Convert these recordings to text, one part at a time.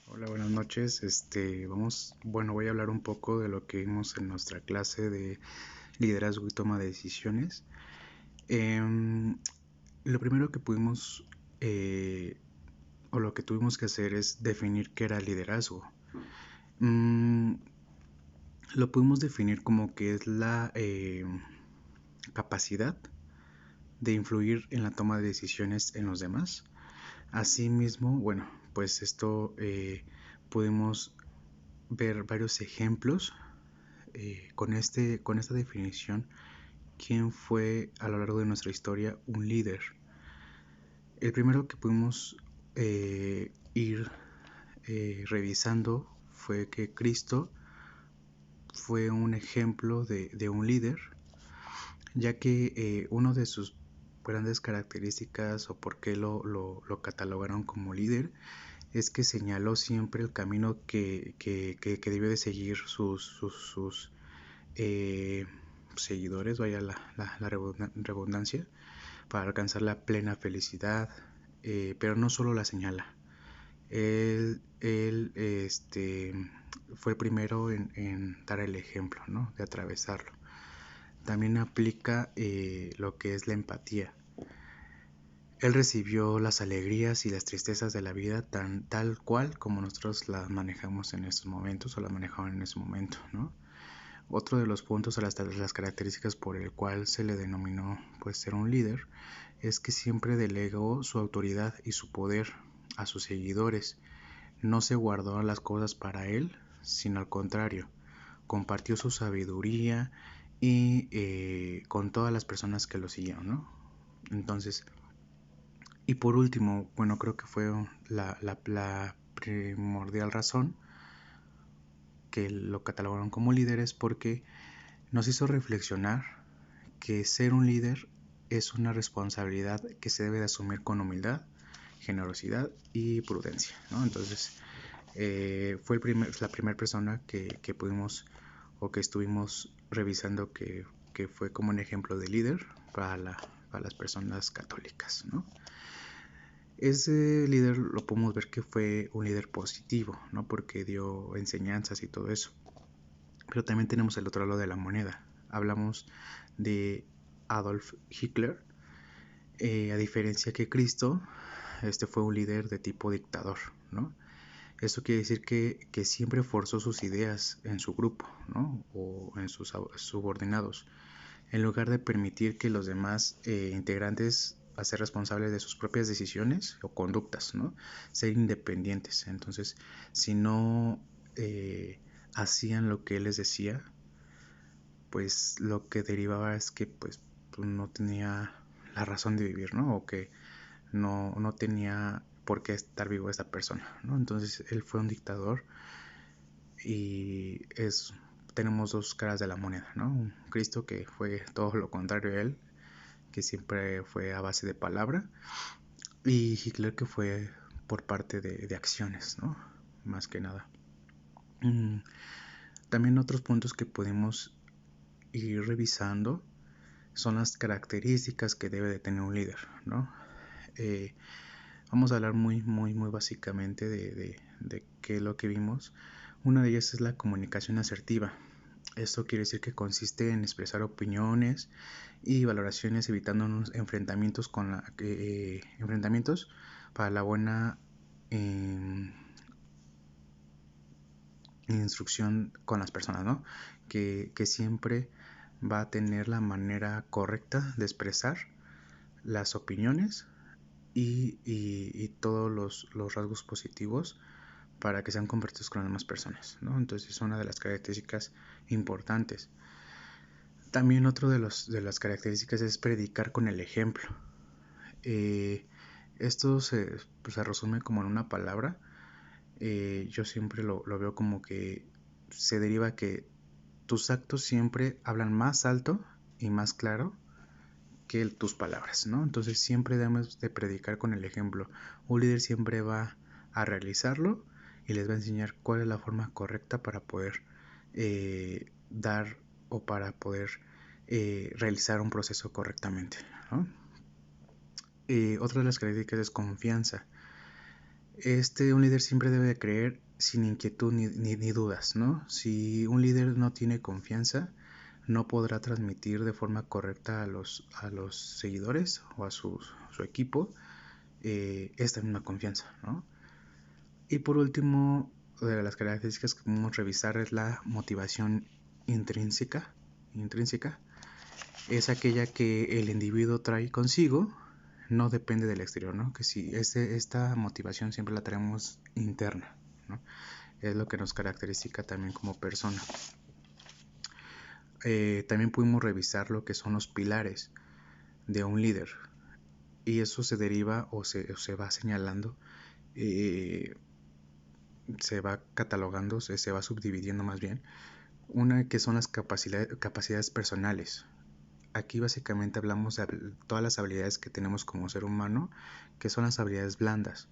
Hola, buenas noches. Voy a hablar un poco de lo que vimos en nuestra clase de liderazgo y toma de decisiones. Em, lo primero que pudimos o lo que tuvimos que hacer es definir qué era liderazgo. Mm, lo pudimos definir como que es la capacidad de influir en la toma de decisiones en los demás. Asimismo, bueno, pues esto pudimos ver varios ejemplos con esta definición. ¿Quién fue a lo largo de nuestra historia un líder? El primero que pudimos ir revisando fue que Cristo fue un ejemplo de un líder, ya que una de sus grandes características o por qué lo catalogaron como líder es que señaló siempre el camino que debió de seguir sus eh, seguidores, vaya la redundancia, para alcanzar la plena felicidad, pero no solo la señala. Él fue el primero en dar el ejemplo, ¿no? De atravesarlo. También aplica lo que es la empatía. Él recibió las alegrías y las tristezas de la vida tal cual como nosotros las manejamos en estos momentos o las manejaban en ese momento, ¿no? Otro de los puntos o las características por el cual se le denominó pues ser un líder es que siempre delegó su autoridad y su poder a sus seguidores. No se guardó las cosas para él, sino al contrario, compartió su sabiduría y con todas las personas que lo siguieron, ¿no? Entonces, y por último, bueno, creo que fue la primordial razón que lo catalogaron como líderes porque nos hizo reflexionar que ser un líder es una responsabilidad que se debe de asumir con humildad, generosidad y prudencia, ¿no? Entonces, fue la primera persona que pudimos o que estuvimos revisando que fue como un ejemplo de líder para las personas católicas, ¿no? Ese líder lo podemos ver que fue un líder positivo, ¿no? Porque dio enseñanzas y todo eso. Pero también tenemos el otro lado de la moneda. Hablamos de Adolf Hitler. A diferencia que Cristo, este fue un líder de tipo dictador, ¿no? Esto quiere decir que siempre forzó sus ideas en su grupo, ¿no? O en sus subordinados, en lugar de permitir que los demás integrantes a ser responsables de sus propias decisiones o conductas, ¿no? Ser independientes. Entonces, si no hacían lo que él les decía, pues lo que derivaba es que pues no tenía la razón de vivir, ¿no? O que no tenía por qué estar vivo esta persona, ¿no? Entonces él fue un dictador y tenemos dos caras de la moneda, ¿no? Un Cristo que fue todo lo contrario a él, que siempre fue a base de palabra, y Hitler que fue por parte de acciones, ¿no? Más que nada. También otros puntos que podemos ir revisando son las características que debe de tener un líder, ¿no? Vamos a hablar muy básicamente de qué es lo que vimos. Una de ellas es la comunicación asertiva. Esto quiere decir que consiste en expresar opiniones y valoraciones evitando unos enfrentamientos para la buena instrucción con las personas, ¿no? Que siempre va a tener la manera correcta de expresar las opiniones y todos los rasgos positivos para que sean compartidos con las demás personas, ¿no? Entonces es una de las características importantes. También otro de las características es predicar con el ejemplo. Esto se resume como en una palabra. Yo siempre lo veo como que se deriva que tus actos siempre hablan más alto y más claro que tus palabras, ¿no? Entonces siempre debemos de predicar con el ejemplo. Un líder siempre va a realizarlo y les va a enseñar cuál es la forma correcta para poder dar o para poder realizar un proceso correctamente, ¿no? Otra de las características es confianza. Un líder siempre debe de creer sin inquietud ni dudas, ¿no? Si un líder no tiene confianza, no podrá transmitir de forma correcta a los seguidores o a su equipo esta misma confianza, ¿no? Y por último, de las características que podemos revisar es la motivación intrínseca. Es aquella que el individuo trae consigo, no depende del exterior, ¿no? Que si esta motivación siempre la traemos interna, ¿no? Es lo que nos caracteriza también como persona. También pudimos revisar lo que son los pilares de un líder, y eso se deriva o se va señalando, se va catalogando, se va subdividiendo más bien. Una que son las capacidades personales. Aquí básicamente hablamos de todas las habilidades que tenemos como ser humano, que son las habilidades blandas.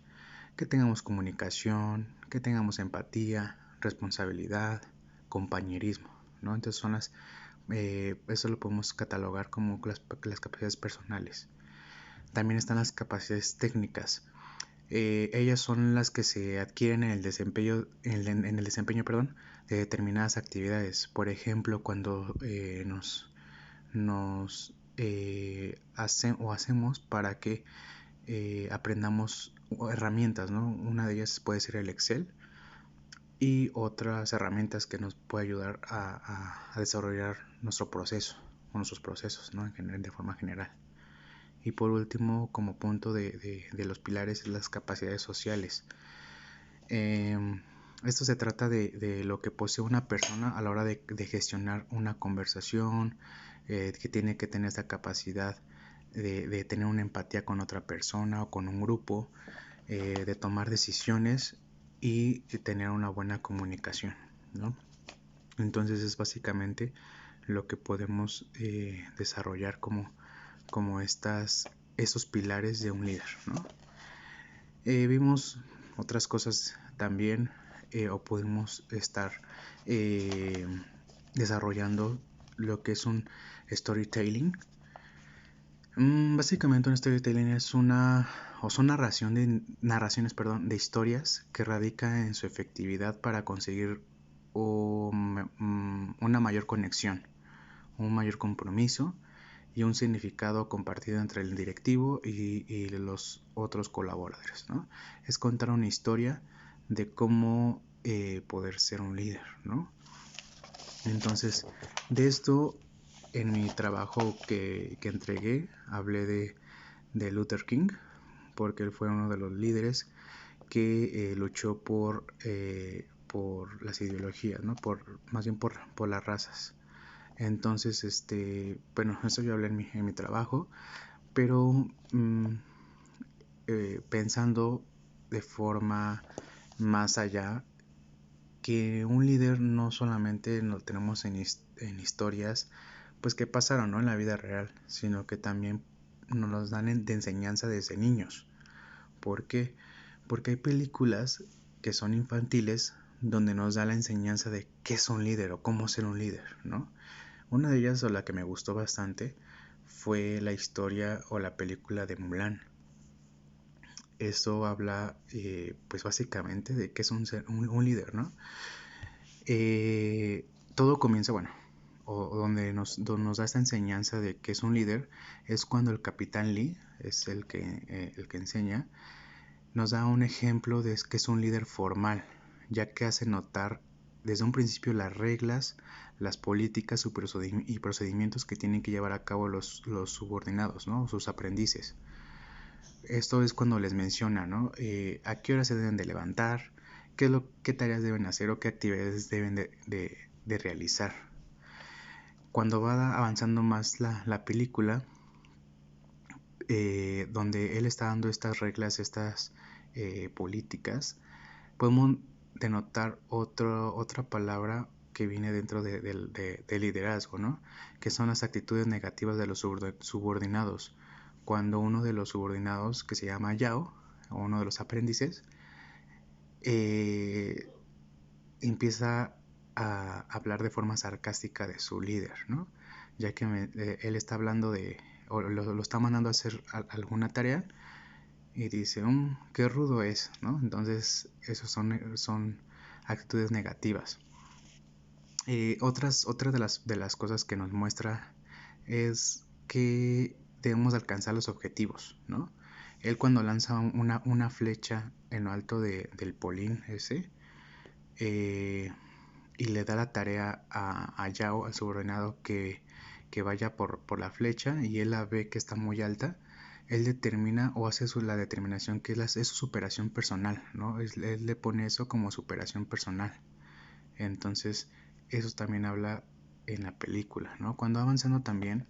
Que tengamos comunicación, que tengamos empatía, responsabilidad, compañerismo, ¿no? Entonces eso lo podemos catalogar como las capacidades personales. También están las capacidades técnicas. Ellas son las que se adquieren en el desempeño, de determinadas actividades. Por ejemplo, cuando nos hacemos para que aprendamos herramientas, ¿no? Una de ellas puede ser el Excel, y otras herramientas que nos puede ayudar a desarrollar nuestro proceso o nuestros procesos, ¿no? De forma general. Y por último, como punto de los pilares, las capacidades sociales. Esto se trata de lo que posee una persona a la hora de gestionar una conversación, que tiene que tener esta capacidad de tener una empatía con otra persona o con un grupo, de tomar decisiones y de tener una buena comunicación, ¿no? Entonces es básicamente lo que podemos desarrollar como esos pilares de un líder, ¿no? Vimos otras cosas también, o pudimos estar desarrollando lo que es un storytelling. Básicamente un storytelling son narraciones de historias que radica en su efectividad para conseguir una mayor conexión, un mayor compromiso y un significado compartido entre el directivo y los otros colaboradores, ¿no? Es contar una historia de cómo poder ser un líder, ¿no? Entonces, de esto, en mi trabajo que entregué, hablé de Luther King, porque él fue uno de los líderes que luchó por las ideologías, ¿no? Más bien por las razas. Entonces, bueno, eso yo hablé en mi trabajo, pero pensando de forma más allá, que un líder no solamente lo tenemos en historias, pues que pasaron, ¿no? En la vida real, sino que también nos los dan de enseñanza desde niños. ¿Por qué? Porque hay películas que son infantiles donde nos da la enseñanza de qué es un líder o cómo ser un líder, ¿no? Una de ellas, o la que me gustó bastante, fue la historia o la película de Mulan. Eso habla, pues básicamente, de qué es un líder, ¿no? Todo comienza, bueno, o donde nos da esta enseñanza de que es un líder, es cuando el capitán Lee, es el que enseña, nos da un ejemplo de que es un líder formal, ya que hace notar desde un principio las reglas, las políticas y procedimientos que tienen que llevar a cabo los subordinados, ¿no? Sus aprendices. Esto es cuando les menciona, ¿no? A qué hora se deben de levantar, qué tareas deben hacer o qué actividades deben de realizar. Cuando va avanzando más la película, donde él está dando estas reglas, estas políticas, podemos denotar otra palabra que viene dentro de liderazgo, ¿no? Que son las actitudes negativas de los subordinados. Cuando uno de los subordinados, que se llama Yao, o uno de los aprendices, empieza a hablar de forma sarcástica de su líder, ¿no? Ya que él está hablando o lo está mandando a hacer alguna tarea, y dice, qué rudo es, ¿no? Entonces, esos son actitudes negativas. Otra de las cosas que nos muestra es que debemos alcanzar los objetivos, ¿no? Él cuando lanza una flecha en lo alto del polín ese, y le da la tarea a Yao, al subordinado, que vaya por la flecha, y él la ve que está muy alta, él determina o hace la determinación que es su superación personal, ¿no? Él le pone eso como superación personal. Entonces, eso también habla en la película, ¿no? Cuando avanzando también,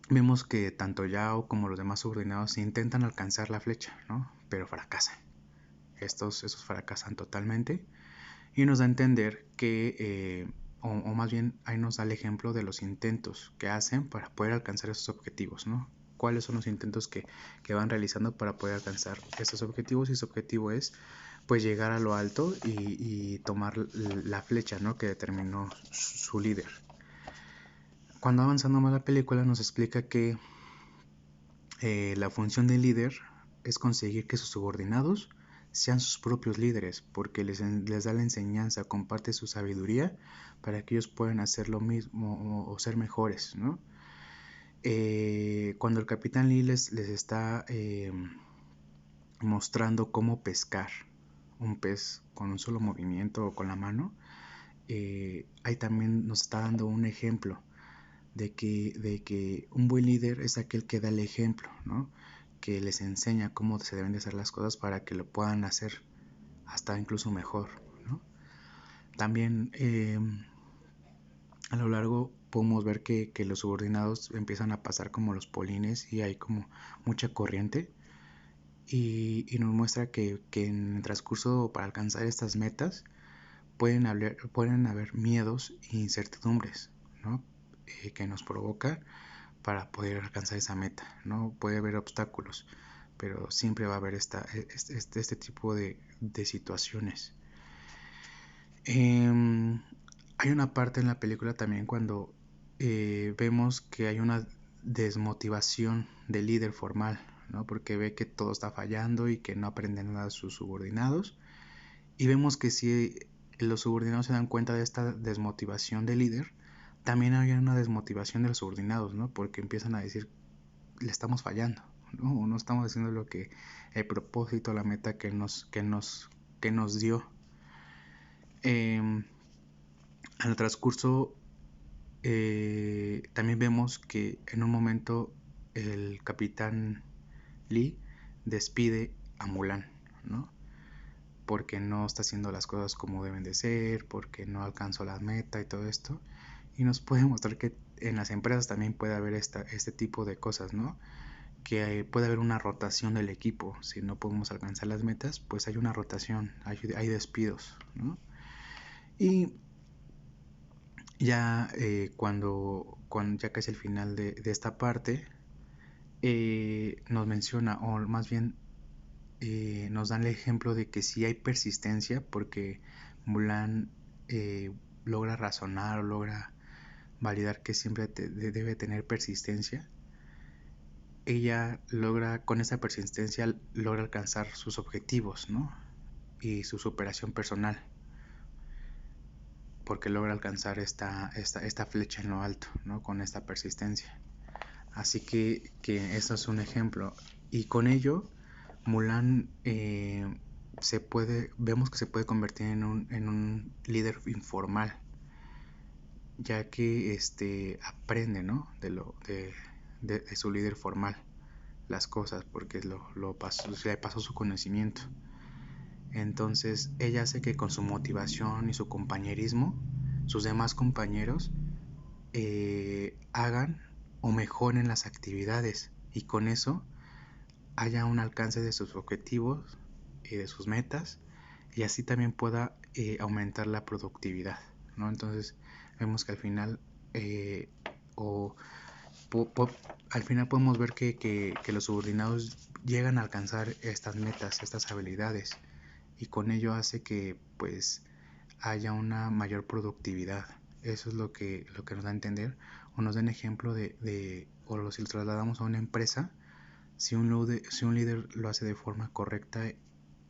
vemos que tanto Yao como los demás subordinados intentan alcanzar la flecha, ¿no? Pero fracasan. Esos fracasan totalmente. Y nos da a entender que, o más bien ahí nos da el ejemplo de los intentos que hacen para poder alcanzar esos objetivos, ¿no? ¿Cuáles son los intentos que van realizando para poder alcanzar estos objetivos? Y su objetivo es, pues, llegar a lo alto y tomar la flecha, ¿no? Que determinó su líder. Cuando avanzando más la película nos explica que la función del líder es conseguir que sus subordinados sean sus propios líderes, porque les da la enseñanza, comparte su sabiduría para que ellos puedan hacer lo mismo o ser mejores, ¿no? Cuando el capitán Lee les está mostrando cómo pescar un pez con un solo movimiento o con la mano, ahí también nos está dando un ejemplo de que un buen líder es aquel que da el ejemplo, ¿no? Que les enseña cómo se deben de hacer las cosas para que lo puedan hacer hasta incluso mejor, ¿no? También a lo largo podemos ver que los subordinados empiezan a pasar como los polines y hay como mucha corriente y nos muestra que en el transcurso para alcanzar estas metas pueden haber miedos e incertidumbres, ¿no? Que nos provoca para poder alcanzar esa meta, ¿no? Puede haber obstáculos, pero siempre va a haber este tipo de situaciones. Hay una parte en la película también cuando vemos que hay una desmotivación del líder formal, ¿no? Porque ve que todo está fallando y que no aprenden nada sus subordinados. Y vemos que si los subordinados se dan cuenta de esta desmotivación del líder, también hay una desmotivación de los subordinados, ¿no? Porque empiezan a decir, le estamos fallando, ¿no? O no estamos haciendo lo que el propósito, la meta que nos dio. Al transcurso también vemos que en un momento el capitán Lee despide a Mulan, ¿no? Porque no está haciendo las cosas como deben de ser, porque no alcanzó la meta y todo esto. Y nos puede mostrar que en las empresas también puede haber este tipo de cosas, ¿no? Que puede haber una rotación del equipo. Si no podemos alcanzar las metas, pues hay una rotación, hay despidos, ¿no? Y ya cuando ya casi el final de esta parte, nos menciona, o más bien nos dan el ejemplo de que si hay persistencia, porque Mulan logra razonar o logra validar que siempre debe tener persistencia. Ella logra, con esa persistencia, logra alcanzar sus objetivos, ¿no? Y su superación personal, porque logra alcanzar esta flecha en lo alto, ¿no? Con esta persistencia. Así que eso es un ejemplo. Y con ello, Mulan vemos que se puede convertir en un líder informal, ya que aprende, ¿no? De su líder formal las cosas, porque le pasó su conocimiento. Entonces ella hace que con su motivación y su compañerismo, sus demás compañeros hagan o mejoren las actividades, y con eso haya un alcance de sus objetivos y de sus metas, y así también pueda aumentar la productividad, ¿no? Entonces vemos que al final al final podemos ver que los subordinados llegan a alcanzar estas metas, estas habilidades, y con ello hace que pues haya una mayor productividad. Eso es lo que nos da a entender, o nos da un ejemplo o si lo trasladamos a una empresa, Si un líder lo hace de forma correcta,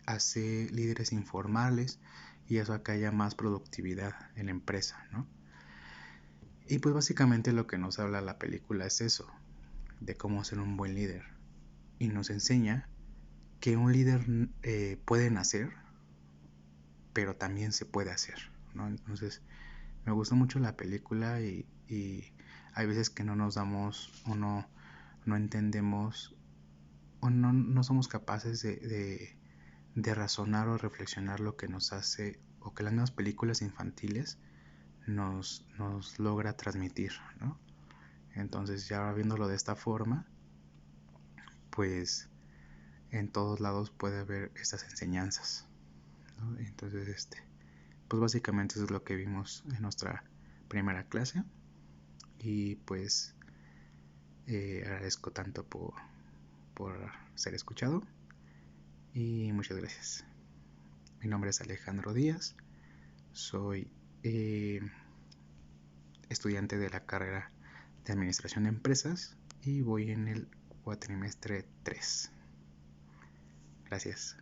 hace líderes informales y eso acá haya más productividad en la empresa, ¿no? Y pues básicamente lo que nos habla la película es eso, de cómo ser un buen líder. Y nos enseña que un líder puede nacer, pero también se puede hacer, ¿no? Entonces, me gustó mucho la película y hay veces que no nos damos o no entendemos o no somos capaces de razonar o reflexionar lo que nos hace o que las nuevas películas infantiles nos logra transmitir, ¿no? Entonces, ya viéndolo de esta forma, pues en todos lados puede haber estas enseñanzas, ¿no? Entonces, pues básicamente eso es lo que vimos en nuestra primera clase y pues agradezco tanto por ser escuchado y muchas gracias. Mi nombre es Alejandro Díaz, soy estudiante de la carrera de Administración de Empresas y voy en el cuatrimestre 3. Gracias.